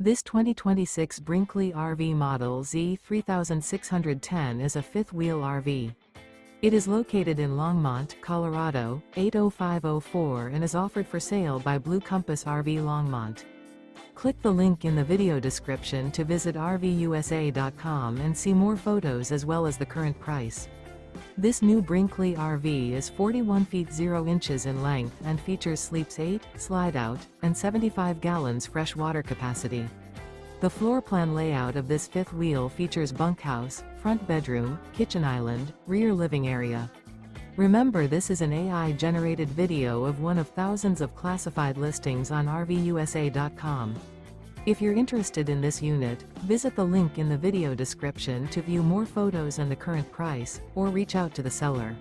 This 2026 Brinkley RV Model Z 3610 is a fifth-wheel RV. It is located in Longmont, Colorado, 80504 and is offered for sale by Blue Compass RV Longmont. Click the link in the video description to visit RVUSA.com and see more photos as well as the current price. This new Brinkley RV is 41 feet 0 inches in length and features sleeps 8, slide-out, and 75 gallons fresh water capacity. The floor plan layout of this fifth wheel features bunkhouse, front bedroom, kitchen island, rear living area. Remember, this is an AI-generated video of one of thousands of classified listings on RVUSA.com. If you're interested in this unit, visit the link in the video description to view more photos and the current price, or reach out to the seller.